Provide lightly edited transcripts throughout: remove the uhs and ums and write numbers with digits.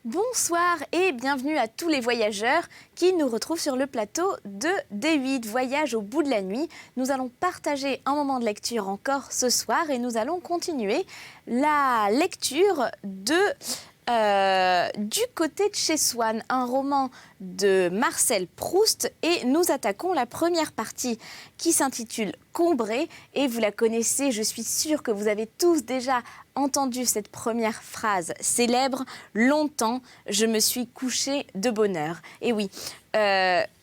Bonsoir et bienvenue à tous les voyageurs qui nous retrouvent sur le plateau de D8, Voyage au bout de la nuit. Nous allons partager un moment de lecture encore ce soir et nous allons continuer la lecture du côté de chez Swann, un roman de Marcel Proust, et nous attaquons la première partie qui s'intitule Combré, et vous la connaissez, je suis sûre que vous avez tous déjà entendu cette première phrase célèbre: longtemps je me suis couchée de bonne heure. Et oui,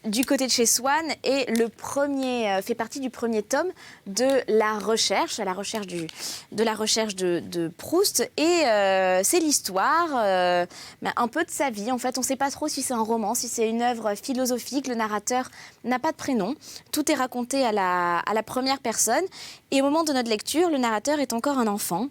du côté de chez Swann est fait partie du premier tome de la recherche, de Proust, et c'est l'histoire un peu de sa vie. En fait, on ne sait pas trop si c'est un roman, si c'est une œuvre philosophique. Le narrateur n'a pas de prénom, tout est raconté à la première personne, et au moment de notre lecture, le narrateur est encore un enfant.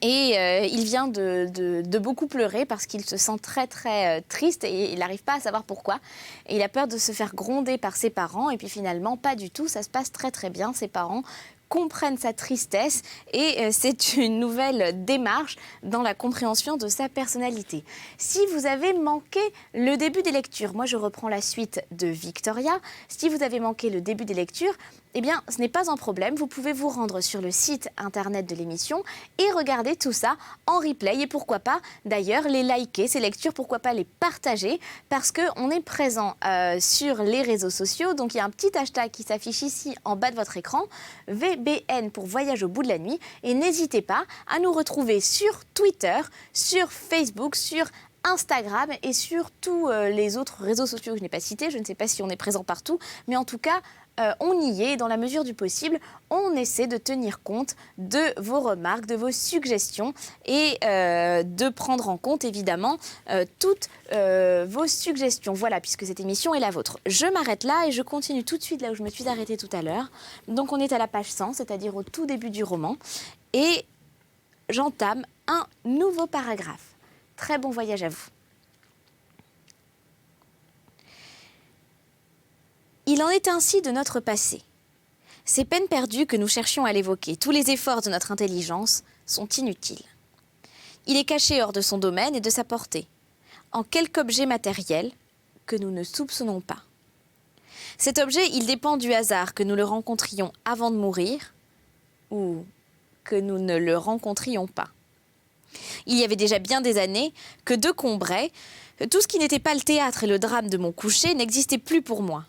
Et il vient de beaucoup pleurer parce qu'il se sent très très triste et il n'arrive pas à savoir pourquoi. Et il a peur de se faire gronder par ses parents, et puis finalement pas du tout, ça se passe très très bien. Ses parents comprennent sa tristesse et c'est une nouvelle démarche dans la compréhension de sa personnalité. Si vous avez manqué le début des lectures, moi je reprends la suite de Victoria. Si vous avez manqué le début des lectures, eh bien, ce n'est pas un problème. Vous pouvez vous rendre sur le site internet de l'émission et regarder tout ça en replay. Et pourquoi pas, d'ailleurs, les liker, ces lectures, pourquoi pas les partager, parce qu'on est présent sur les réseaux sociaux. Donc, il y a un petit hashtag qui s'affiche ici en bas de votre écran, VBN pour Voyage au bout de la nuit. Et n'hésitez pas à nous retrouver sur Twitter, sur Facebook, sur Instagram et sur tous les autres réseaux sociaux que je n'ai pas cités. Je ne sais pas si on est présent partout, mais en tout cas, on y est. Dans la mesure du possible, on essaie de tenir compte de vos remarques, de vos suggestions et de prendre en compte évidemment toutes vos suggestions. Voilà, puisque cette émission est la vôtre. Je m'arrête là et je continue tout de suite là où je me suis arrêtée tout à l'heure. Donc on est à la page 100, c'est-à-dire au tout début du roman, et j'entame un nouveau paragraphe. Très bon voyage à vous. Il en est ainsi de notre passé. Ces peines perdues que nous cherchions à l'évoquer, tous les efforts de notre intelligence sont inutiles. Il est caché hors de son domaine et de sa portée, en quelque objet matériel que nous ne soupçonnons pas. Cet objet, il dépend du hasard que nous le rencontrions avant de mourir ou que nous ne le rencontrions pas. Il y avait déjà bien des années que de Combray, tout ce qui n'était pas le théâtre et le drame de mon coucher n'existait plus pour moi.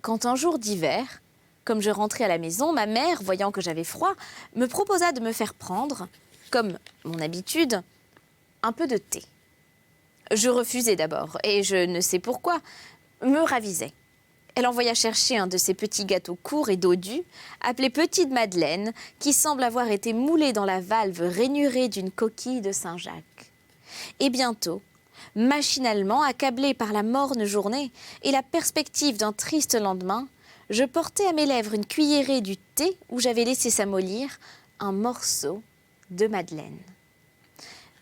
Quand un jour d'hiver, comme je rentrais à la maison, ma mère, voyant que j'avais froid, me proposa de me faire prendre, comme mon habitude, un peu de thé. Je refusai d'abord, et je ne sais pourquoi, me ravisait. Elle envoya chercher un de ces petits gâteaux courts et dodus, appelés Petite Madeleine, qui semble avoir été moulé dans la valve rainurée d'une coquille de Saint-Jacques. Et bientôt, machinalement, accablé par la morne journée et la perspective d'un triste lendemain, je portai à mes lèvres une cuillerée du thé où j'avais laissé s'amollir un morceau de madeleine.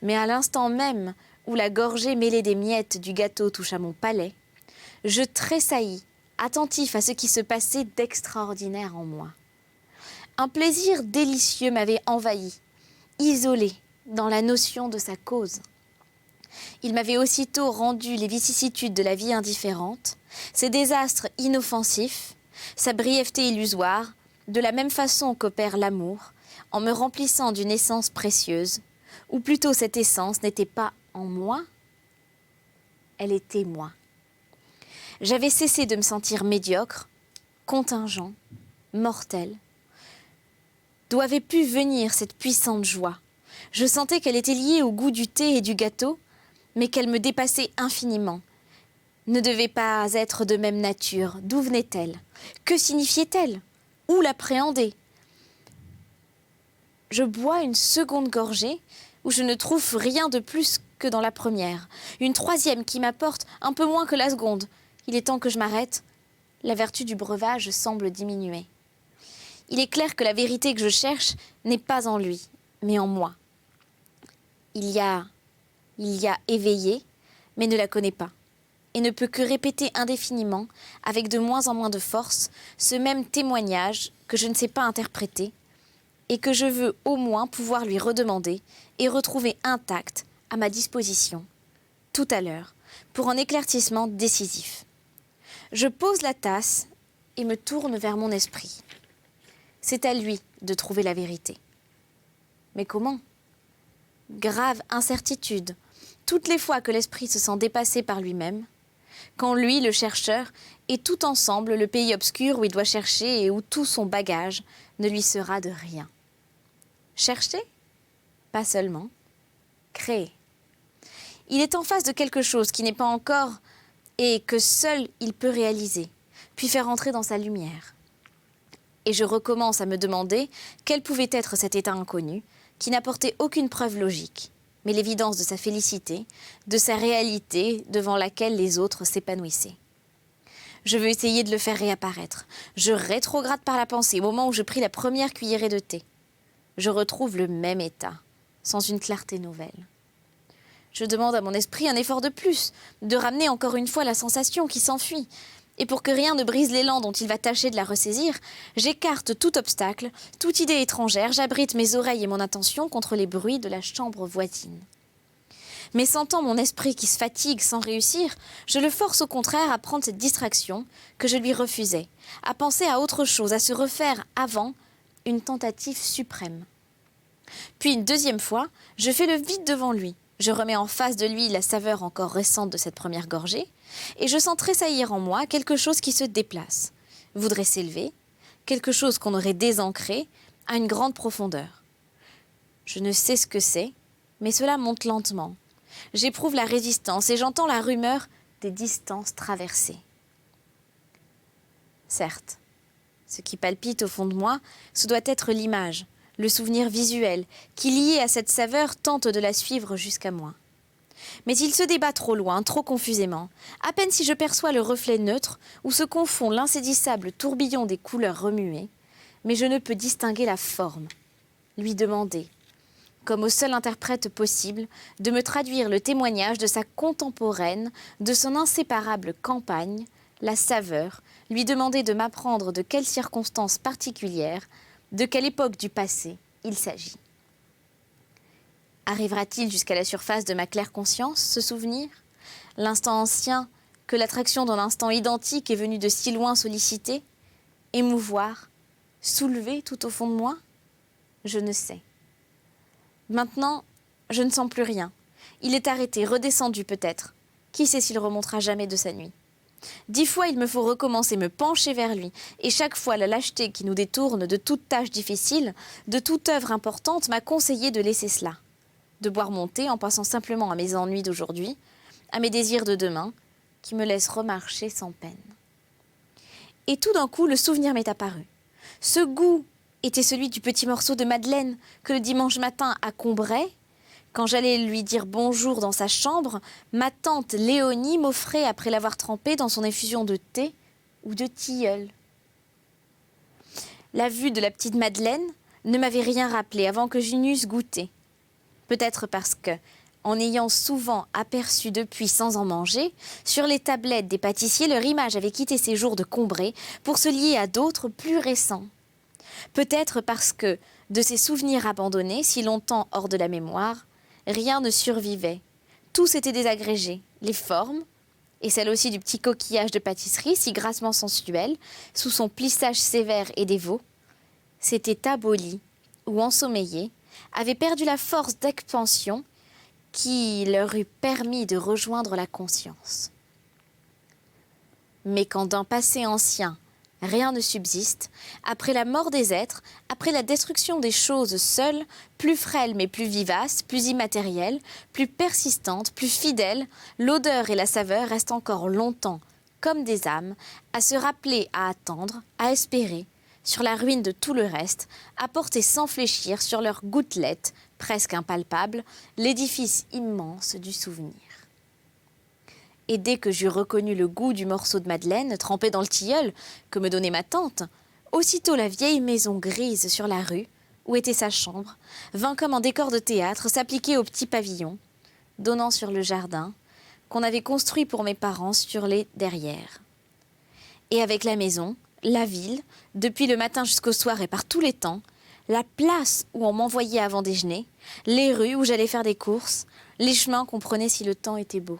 Mais à l'instant même où la gorgée mêlée des miettes du gâteau toucha mon palais, je tressaillis, attentif à ce qui se passait d'extraordinaire en moi. Un plaisir délicieux m'avait envahi, isolé dans la notion de sa cause. Il m'avait aussitôt rendu les vicissitudes de la vie indifférente, ses désastres inoffensifs, sa brièveté illusoire, de la même façon qu'opère l'amour, en me remplissant d'une essence précieuse, ou plutôt cette essence n'était pas en moi, elle était moi. J'avais cessé de me sentir médiocre, contingent, mortel. D'où avait pu venir cette puissante joie? Je sentais qu'elle était liée au goût du thé et du gâteau, mais qu'elle me dépassait infiniment. Ne devait pas être de même nature. D'où venait-elle? Que signifiait-elle? Où l'appréhender? Je bois une seconde gorgée où je ne trouve rien de plus que dans la première. Une troisième qui m'apporte un peu moins que la seconde. Il est temps que je m'arrête. La vertu du breuvage semble diminuer. Il est clair que la vérité que je cherche n'est pas en lui, mais en moi. Il y a éveillé, mais ne la connaît pas, et ne peut que répéter indéfiniment, avec de moins en moins de force, ce même témoignage que je ne sais pas interpréter, et que je veux au moins pouvoir lui redemander et retrouver intact à ma disposition tout à l'heure, pour un éclaircissement décisif. Je pose la tasse et me tourne vers mon esprit. C'est à lui de trouver la vérité. Mais comment ? Grave incertitude, toutes les fois que l'esprit se sent dépassé par lui-même, quand lui, le chercheur, est tout ensemble le pays obscur où il doit chercher et où tout son bagage ne lui sera de rien. Chercher ? Pas seulement. Créer. Il est en face de quelque chose qui n'est pas encore et que seul il peut réaliser, puis faire entrer dans sa lumière. Et je recommence à me demander quel pouvait être cet état inconnu, qui n'apportait aucune preuve logique, mais l'évidence de sa félicité, de sa réalité devant laquelle les autres s'épanouissaient. Je veux essayer de le faire réapparaître. Je rétrograde par la pensée au moment où je pris la première cuillerée de thé. Je retrouve le même état, sans une clarté nouvelle. Je demande à mon esprit un effort de plus, de ramener encore une fois la sensation qui s'enfuit. Et pour que rien ne brise l'élan dont il va tâcher de la ressaisir, j'écarte tout obstacle, toute idée étrangère, j'abrite mes oreilles et mon attention contre les bruits de la chambre voisine. Mais sentant mon esprit qui se fatigue sans réussir, je le force au contraire à prendre cette distraction que je lui refusais, à penser à autre chose, à se refaire avant une tentative suprême. Puis une deuxième fois, je fais le vide devant lui. Je remets en face de lui la saveur encore récente de cette première gorgée, et je sens tressaillir en moi quelque chose qui se déplace, voudrait s'élever, quelque chose qu'on aurait désancré à une grande profondeur. Je ne sais ce que c'est, mais cela monte lentement. J'éprouve la résistance et j'entends la rumeur des distances traversées. Certes, ce qui palpite au fond de moi, ce doit être l'image, le souvenir visuel, qui, lié à cette saveur, tente de la suivre jusqu'à moi. Mais il se débat trop loin, trop confusément, à peine si je perçois le reflet neutre où se confond l'insaisissable tourbillon des couleurs remuées, mais je ne peux distinguer la forme. Lui demander, comme au seul interprète possible, de me traduire le témoignage de sa contemporaine, de son inséparable campagne, la saveur, lui demander de m'apprendre de quelles circonstances particulières, de quelle époque du passé il s'agit. Arrivera-t-il jusqu'à la surface de ma claire conscience, ce souvenir, l'instant ancien que l'attraction d'un instant identique est venue de si loin solliciter, émouvoir, soulever tout au fond de moi ? Je ne sais. Maintenant, je ne sens plus rien. Il est arrêté, redescendu peut-être. Qui sait s'il remontera jamais de sa nuit ? 10 fois, il me faut recommencer, me pencher vers lui. Et chaque fois, la lâcheté qui nous détourne de toute tâche difficile, de toute œuvre importante, m'a conseillé de laisser cela. De boire mon thé en pensant simplement à mes ennuis d'aujourd'hui, à mes désirs de demain, qui me laissent remarcher sans peine. Et tout d'un coup, le souvenir m'est apparu. Ce goût était celui du petit morceau de madeleine que le dimanche matin à Combray, quand j'allais lui dire bonjour dans sa chambre, ma tante Léonie m'offrait après l'avoir trempé dans son effusion de thé ou de tilleul. La vue de la petite Madeleine ne m'avait rien rappelé avant que je n'eusse goûté. Peut-être parce que, en ayant souvent aperçu depuis sans en manger, sur les tablettes des pâtissiers, leur image avait quitté ses jours de Combray pour se lier à d'autres plus récents. Peut-être parce que, de ces souvenirs abandonnés, si longtemps hors de la mémoire, rien ne survivait. Tout s'était désagrégé, les formes, et celle aussi du petit coquillage de pâtisserie, si grassement sensuel, sous son plissage sévère et dévot, s'étaient abolies ou ensommeillées, avaient perdu la force d'expansion qui leur eût permis de rejoindre la conscience. Mais quand d'un passé ancien, rien ne subsiste, après la mort des êtres, après la destruction des choses seules, plus frêles mais plus vivaces, plus immatérielles, plus persistantes, plus fidèles, l'odeur et la saveur restent encore longtemps, comme des âmes, à se rappeler, à attendre, à espérer, sur la ruine de tout le reste, à porter sans fléchir sur leurs gouttelettes, presque impalpables, l'édifice immense du souvenir. Et dès que j'eus reconnu le goût du morceau de madeleine trempé dans le tilleul que me donnait ma tante, aussitôt la vieille maison grise sur la rue, où était sa chambre, vint comme un décor de théâtre s'appliquer au petit pavillon, donnant sur le jardin, qu'on avait construit pour mes parents sur les derrières. Et avec la maison, la ville, depuis le matin jusqu'au soir et par tous les temps, la place où on m'envoyait avant déjeuner, les rues où j'allais faire des courses, les chemins qu'on prenait si le temps était beau.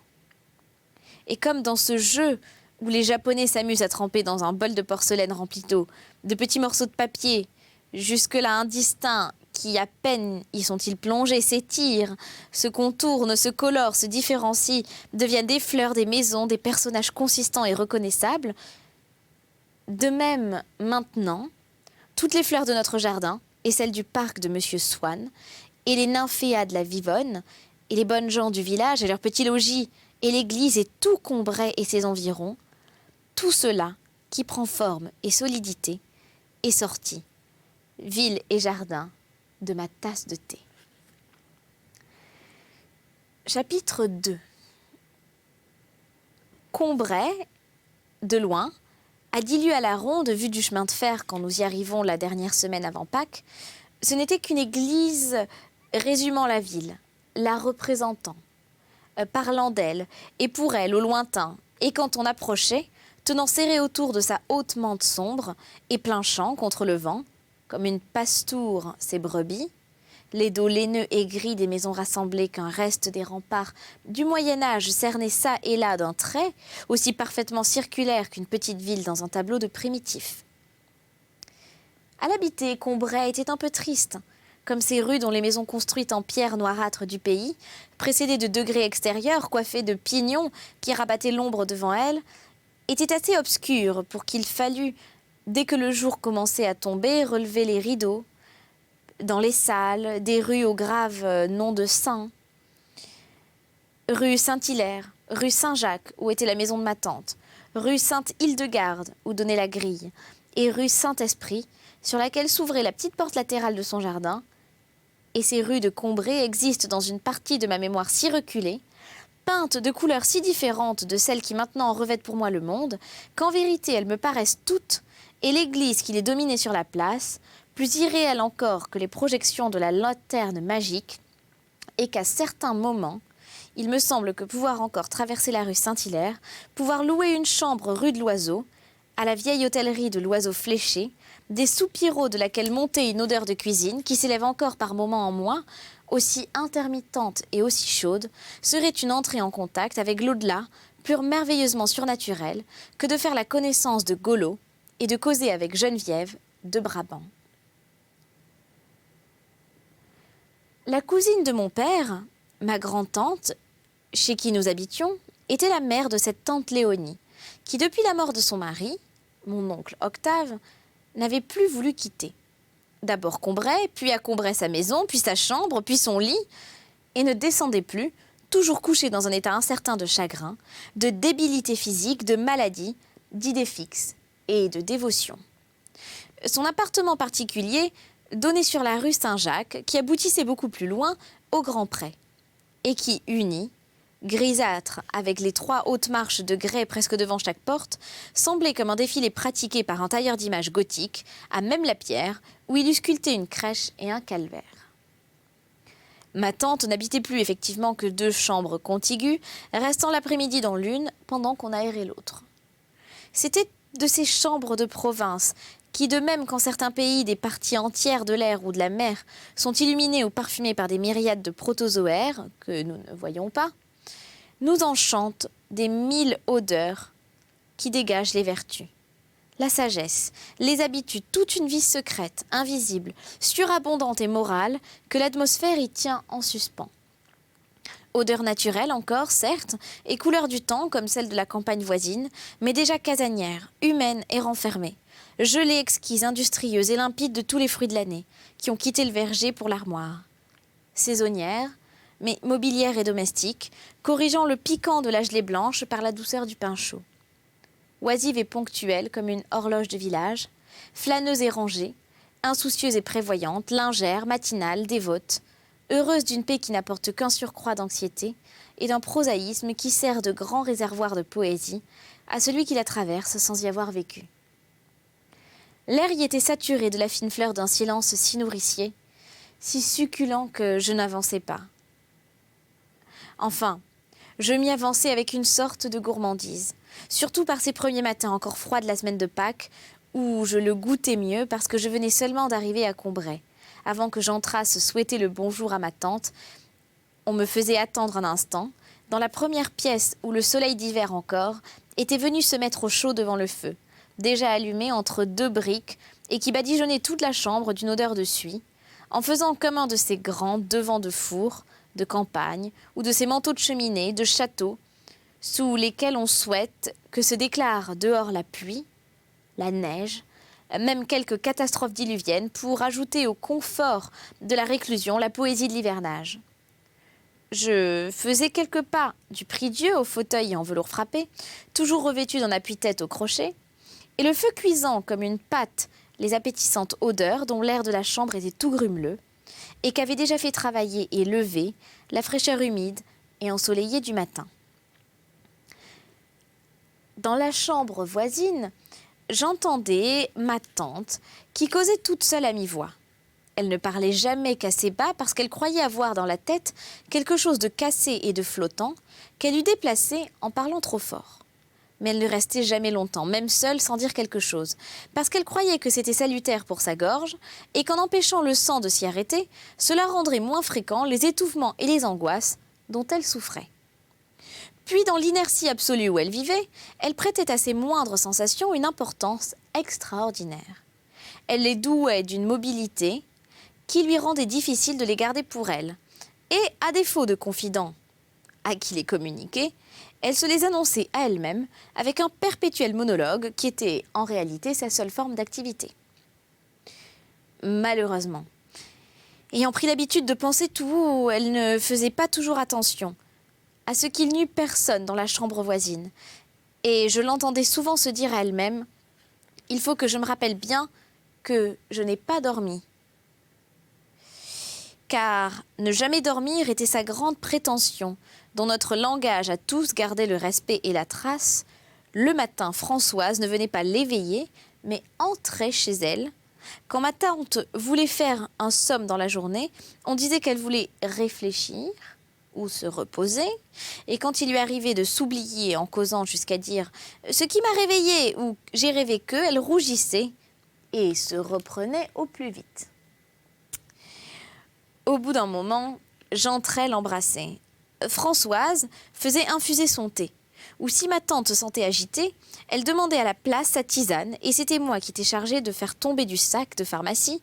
Et comme dans ce jeu où les Japonais s'amusent à tremper dans un bol de porcelaine rempli d'eau, de petits morceaux de papier, jusque-là indistincts, qui à peine y sont-ils plongés, s'étirent, se contournent, se colorent, se différencient, deviennent des fleurs, des maisons, des personnages consistants et reconnaissables. De même, maintenant, toutes les fleurs de notre jardin, et celles du parc de Monsieur Swann, et les nymphéas de la Vivonne, et les bonnes gens du village et leurs petits logis, et l'église et tout Combray et ses environs, tout cela qui prend forme et solidité est sorti, ville et jardin, de ma tasse de thé. Chapitre 2. Combray, de loin, à 10 lieues à la ronde, vue du chemin de fer quand nous y arrivons la dernière semaine avant Pâques, ce n'était qu'une église résumant la ville, la représentant, parlant d'elle, et pour elle au lointain, et quand on approchait, tenant serré autour de sa haute mante sombre, et plein champ contre le vent, comme une pastoure ses brebis, les dos laineux et gris des maisons rassemblées qu'un reste des remparts du Moyen-Âge cerné çà et là d'un trait, aussi parfaitement circulaire qu'une petite ville dans un tableau de primitif. À l'habiter, Combray était un peu triste, comme ces rues dont les maisons construites en pierre noirâtre du pays, précédées de degrés extérieurs coiffés de pignons qui rabattaient l'ombre devant elles, étaient assez obscures pour qu'il fallût, dès que le jour commençait à tomber, relever les rideaux, dans les salles, des rues au grave nom de saint, rue Saint-Hilaire, rue Saint-Jacques, où était la maison de ma tante, rue Sainte-Hildegarde, où donnait la grille, et rue Saint-Esprit, sur laquelle s'ouvrait la petite porte latérale de son jardin. Et ces rues de Combray existent dans une partie de ma mémoire si reculée, peintes de couleurs si différentes de celles qui maintenant revêtent pour moi le monde, qu'en vérité elles me paraissent toutes, et l'église qui les dominait sur la place, plus irréelle encore que les projections de la lanterne magique, et qu'à certains moments, il me semble que pouvoir encore traverser la rue Saint-Hilaire, pouvoir louer une chambre rue de l'Oiseau, à la vieille hôtellerie de l'Oiseau Fléché, des soupiraux de laquelle montait une odeur de cuisine qui s'élève encore par moments en moi, aussi intermittente et aussi chaude, serait une entrée en contact avec l'au-delà, pure merveilleusement surnaturelle, que de faire la connaissance de Golo et de causer avec Geneviève de Brabant. La cousine de mon père, ma grand-tante, chez qui nous habitions, était la mère de cette tante Léonie, qui depuis la mort de son mari, mon oncle Octave, n'avait plus voulu quitter. D'abord Combray, puis à Combray sa maison, puis sa chambre, puis son lit, et ne descendait plus, toujours couché dans un état incertain de chagrin, de débilité physique, de maladie, d'idées fixes et de dévotion. Son appartement particulier donnait sur la rue Saint-Jacques, qui aboutissait beaucoup plus loin, au Grand Pré, et qui unit, grisâtre, avec les 3 hautes marches de grès presque devant chaque porte, semblait comme un défilé pratiqué par un tailleur d'images gothique, à même la pierre, où il eût sculpté une crèche et un calvaire. Ma tante n'habitait plus effectivement que 2 chambres contiguës, restant l'après-midi dans l'une, pendant qu'on aérait l'autre. C'était de ces chambres de province, qui, de même qu'en certains pays, des parties entières de l'air ou de la mer sont illuminées ou parfumées par des myriades de protozoaires, que nous ne voyons pas, nous enchantent des 1000 odeurs qui dégagent les vertus, la sagesse, les habitudes, toute une vie secrète, invisible, surabondante et morale, que l'atmosphère y tient en suspens. Odeur naturelle encore, certes, et couleur du temps comme celle de la campagne voisine, mais déjà casanière, humaine et renfermée, gelée exquise, industrieuse et limpide de tous les fruits de l'année, qui ont quitté le verger pour l'armoire. Saisonnière, mais mobilière et domestique, corrigeant le piquant de la gelée blanche par la douceur du pain chaud. Oisive et ponctuelle comme une horloge de village, flâneuse et rangée, insoucieuse et prévoyante, lingère, matinale, dévote, heureuse d'une paix qui n'apporte qu'un surcroît d'anxiété et d'un prosaïsme qui sert de grand réservoir de poésie à celui qui la traverse sans y avoir vécu. L'air y était saturé de la fine fleur d'un silence si nourricier, si succulent que je n'avançais pas. Enfin, je m'y avançais avec une sorte de gourmandise, surtout par ces premiers matins encore froids de la semaine de Pâques, où je le goûtais mieux parce que je venais seulement d'arriver à Combray. Avant que j'entrasse souhaiter le bonjour à ma tante, on me faisait attendre un instant, dans la première pièce où le soleil d'hiver encore était venu se mettre au chaud devant le feu, déjà allumé entre deux briques et qui badigeonnait toute la chambre d'une odeur de suie, en faisant comme un de ces grands devants de four, de campagne, ou de ces manteaux de cheminée, de château, sous lesquels on souhaite que se déclare dehors la pluie, la neige, même quelques catastrophes diluviennes, pour ajouter au confort de la réclusion la poésie de l'hivernage. Je faisais quelques pas du prie-dieu au fauteuil en velours frappé, toujours revêtu d'un appuie-tête au crochet, et le feu cuisant comme une pâte les appétissantes odeurs dont l'air de la chambre était tout grumeleux, et qu'avait déjà fait travailler et lever la fraîcheur humide et ensoleillée du matin. Dans la chambre voisine, j'entendais ma tante qui causait toute seule à mi-voix. Elle ne parlait jamais qu'assez bas parce qu'elle croyait avoir dans la tête quelque chose de cassé et de flottant qu'elle eût déplacé en parlant trop fort. Mais elle ne restait jamais longtemps, même seule, sans dire quelque chose, parce qu'elle croyait que c'était salutaire pour sa gorge et qu'en empêchant le sang de s'y arrêter, cela rendrait moins fréquents les étouffements et les angoisses dont elle souffrait. Puis, dans l'inertie absolue où elle vivait, elle prêtait à ces moindres sensations une importance extraordinaire. Elle les douait d'une mobilité qui lui rendait difficile de les garder pour elle. Et, à défaut de confidents à qui les communiquer, elle se les annonçait à elle-même avec un perpétuel monologue qui était en réalité sa seule forme d'activité. Malheureusement, ayant pris l'habitude de penser tout haut, elle ne faisait pas toujours attention à ce qu'il n'y eût personne dans la chambre voisine. Et je l'entendais souvent se dire à elle-même « Il faut que je me rappelle bien que je n'ai pas dormi ». Car ne jamais dormir était sa grande prétention, dont notre langage a tous gardé le respect et la trace. Le matin, Françoise ne venait pas l'éveiller, mais entrait chez elle. Quand ma tante voulait faire un somme dans la journée, on disait qu'elle voulait réfléchir ou se reposer. Et quand il lui arrivait de s'oublier en causant jusqu'à dire « ce qui m'a réveillée » ou « j'ai rêvé que », elle rougissait et se reprenait au plus vite. Au bout d'un moment, j'entrais l'embrasser. Françoise faisait infuser son thé, ou si ma tante se sentait agitée, elle demandait à la place sa tisane, et c'était moi qui étais chargée de faire tomber du sac de pharmacie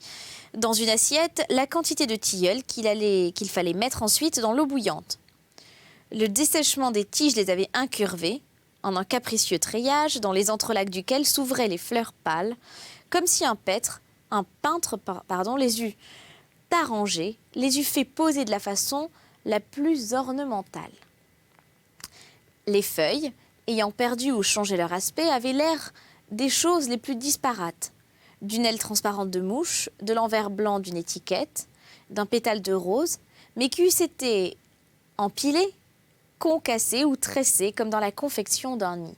dans une assiette la quantité de tilleul qu'il fallait mettre ensuite dans l'eau bouillante. Le dessèchement des tiges les avait incurvées, en un capricieux treillage dans les entrelacs duquel s'ouvraient les fleurs pâles, comme si un peintre les eût arrangées, les eût fait poser de la façon la plus ornementale. Les feuilles, ayant perdu ou changé leur aspect, avaient l'air des choses les plus disparates. D'une aile transparente de mouche, de l'envers blanc d'une étiquette, d'un pétale de rose, mais qui eussent été empilés, concassés ou tressés comme dans la confection d'un nid.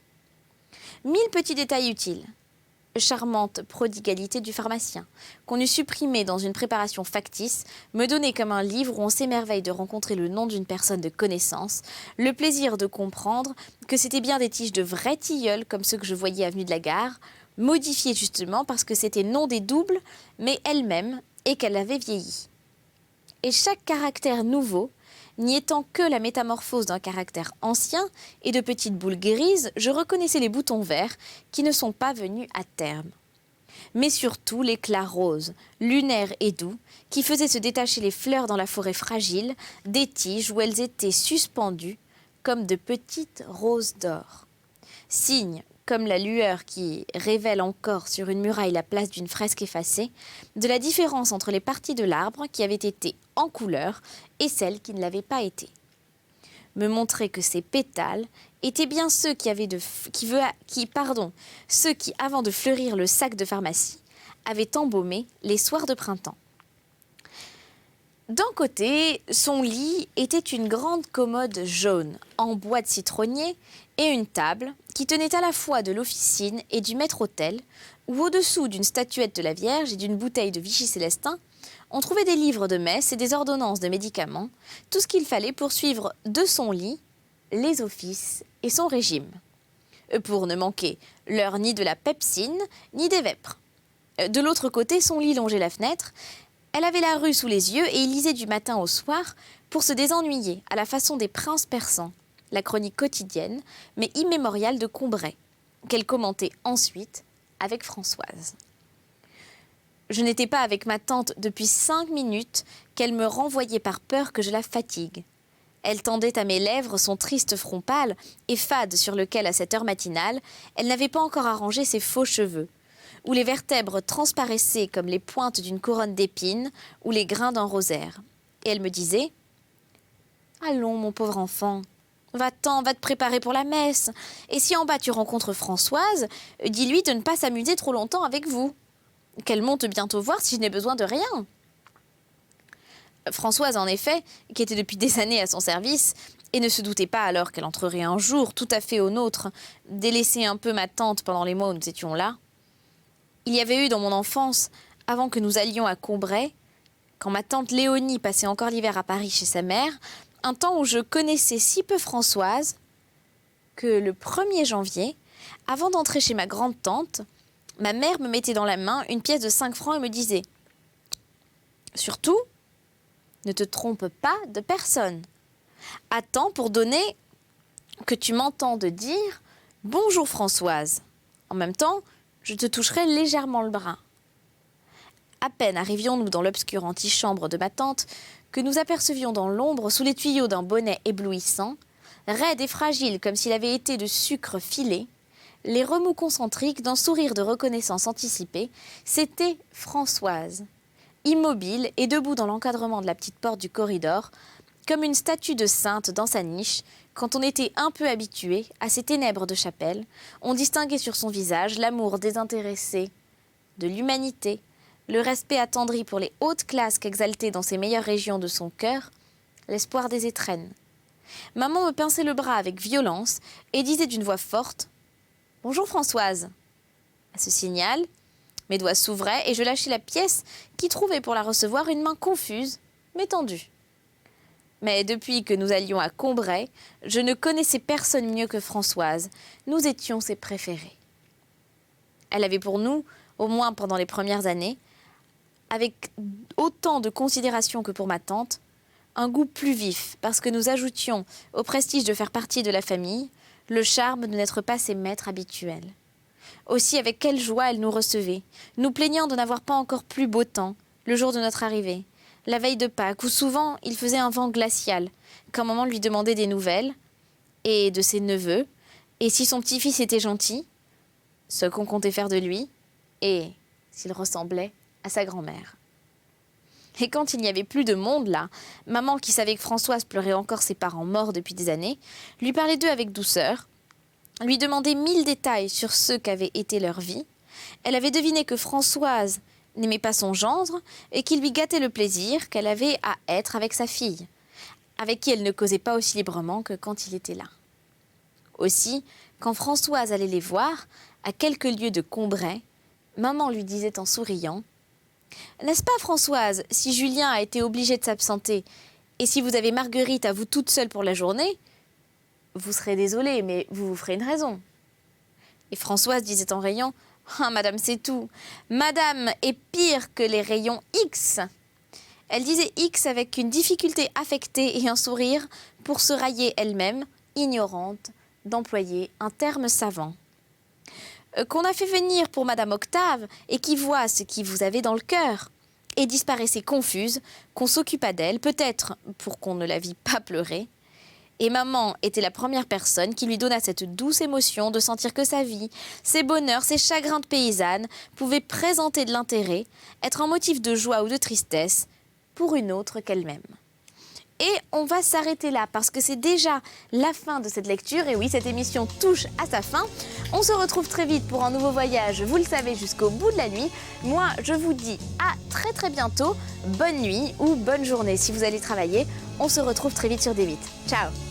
1000 petits détails utiles. Charmante prodigalité du pharmacien, qu'on eût supprimé dans une préparation factice, me donnait comme un livre où on s'émerveille de rencontrer le nom d'une personne de connaissance, le plaisir de comprendre que c'était bien des tiges de vrais tilleuls comme ceux que je voyais avenue de la Gare, modifiées justement parce que c'était non des doubles, mais elles-mêmes, et qu'elles avaient vieilli. Et chaque caractère nouveau, n'y étant que la métamorphose d'un caractère ancien et de petites boules grises, je reconnaissais les boutons verts qui ne sont pas venus à terme. Mais surtout l'éclat rose, lunaire et doux, qui faisait se détacher les fleurs dans la forêt fragile, des tiges où elles étaient suspendues comme de petites roses d'or. Signe, comme la lueur qui révèle encore sur une muraille la place d'une fresque effacée, de la différence entre les parties de l'arbre qui avaient été en couleur et celles qui ne l'avaient pas été. Me montrer que ces pétales étaient bien ceux ceux qui, avant de fleurir le sac de pharmacie, avaient embaumé les soirs de printemps. D'un côté, son lit était une grande commode jaune en bois de citronnier et une table qui tenait à la fois de l'officine et du maître-autel, où au-dessous d'une statuette de la Vierge et d'une bouteille de Vichy Célestin, on trouvait des livres de messe et des ordonnances de médicaments, tout ce qu'il fallait pour suivre de son lit les offices et son régime, pour ne manquer l'heure ni de la pepsine ni des vêpres. De l'autre côté, son lit longeait la fenêtre. Elle avait la rue sous les yeux et y lisait du matin au soir pour se désennuyer à la façon des princes persans, la chronique quotidienne, mais immémoriale de Combray, qu'elle commentait ensuite avec Françoise. Je n'étais pas avec ma tante depuis 5 minutes qu'elle me renvoyait par peur que je la fatigue. Elle tendait à mes lèvres son triste front pâle et fade sur lequel, à cette heure matinale, elle n'avait pas encore arrangé ses faux cheveux, où les vertèbres transparaissaient comme les pointes d'une couronne d'épines ou les grains d'un rosaire. Et elle me disait « Allons, mon pauvre enfant, va-t'en, va te préparer pour la messe. Et si en bas tu rencontres Françoise, dis-lui de ne pas s'amuser trop longtemps avec vous. Qu'elle monte bientôt voir si je n'ai besoin de rien. » Françoise, en effet, qui était depuis des années à son service, et ne se doutait pas alors qu'elle entrerait un jour tout à fait au nôtre, délaisser un peu ma tante pendant les mois où nous étions là. Il y avait eu dans mon enfance, avant que nous allions à Combray, quand ma tante Léonie passait encore l'hiver à Paris chez sa mère, un temps où je connaissais si peu Françoise que le 1er janvier, avant d'entrer chez ma grande-tante, ma mère me mettait dans la main une pièce de 5 francs et me disait « Surtout, ne te trompe pas de personne. Attends pour donner que tu m'entendes dire « Bonjour Françoise ». En même temps, je te toucherai légèrement le bras. À peine arrivions-nous dans l'obscure antichambre de ma tante que nous apercevions dans l'ombre, sous les tuyaux d'un bonnet éblouissant, raide et fragile comme s'il avait été de sucre filé, les remous concentriques d'un sourire de reconnaissance anticipée. C'était Françoise, immobile et debout dans l'encadrement de la petite porte du corridor, comme une statue de sainte dans sa niche. Quand on était un peu habitué à ces ténèbres de chapelle, on distinguait sur son visage l'amour désintéressé de l'humanité, le respect attendri pour les hautes classes qu'exaltait dans ses meilleures régions de son cœur l'espoir des étrennes. Maman me pinçait le bras avec violence et disait d'une voix forte « Bonjour Françoise ». À ce signal, mes doigts s'ouvraient et je lâchais la pièce qui trouvait pour la recevoir une main confuse, mais tendue. Mais depuis que nous allions à Combray, je ne connaissais personne mieux que Françoise. Nous étions ses préférés. Elle avait pour nous, au moins pendant les premières années, avec autant de considération que pour ma tante, un goût plus vif, parce que nous ajoutions au prestige de faire partie de la famille le charme de n'être pas ses maîtres habituels. Aussi avec quelle joie elle nous recevait, nous plaignant de n'avoir pas encore plus beau temps, le jour de notre arrivée, la veille de Pâques, où souvent il faisait un vent glacial, quand maman lui demandait des nouvelles, et de ses neveux, et si son petit-fils était gentil, ce qu'on comptait faire de lui, et s'il ressemblait à sa grand-mère. Et quand il n'y avait plus de monde là, maman, qui savait que Françoise pleurait encore ses parents morts depuis des années, lui parlait d'eux avec douceur, lui demandait 1000 détails sur ceux qu'avait été leur vie. Elle avait deviné que Françoise n'aimait pas son gendre et qu'il lui gâtait le plaisir qu'elle avait à être avec sa fille, avec qui elle ne causait pas aussi librement que quand il était là. Aussi, quand Françoise allait les voir, à quelques lieues de Combray, maman lui disait en souriant « N'est-ce pas, Françoise, si Julien a été obligé de s'absenter, et si vous avez Marguerite à vous toute seule pour la journée, vous serez désolée, mais vous vous ferez une raison. » Et Françoise disait en riant « Ah, madame, c'est tout. Madame est pire que les rayons X. » Elle disait X avec une difficulté affectée et un sourire pour se railler elle-même, ignorante d'employer un terme savant. Qu'on a fait venir pour madame Octave et qui voit ce qui vous avez dans le cœur. Et disparaissait confuse, qu'on s'occupa d'elle, peut-être pour qu'on ne la vît pas pleurer. Et maman était la première personne qui lui donna cette douce émotion de sentir que sa vie, ses bonheurs, ses chagrins de paysanne pouvaient présenter de l'intérêt, être un motif de joie ou de tristesse pour une autre qu'elle-même. Et on va s'arrêter là parce que c'est déjà la fin de cette lecture. Et oui, cette émission touche à sa fin. On se retrouve très vite pour un nouveau voyage, vous le savez, jusqu'au bout de la nuit. Moi, je vous dis à très très bientôt. Bonne nuit ou bonne journée si vous allez travailler. On se retrouve très vite sur D8. Ciao!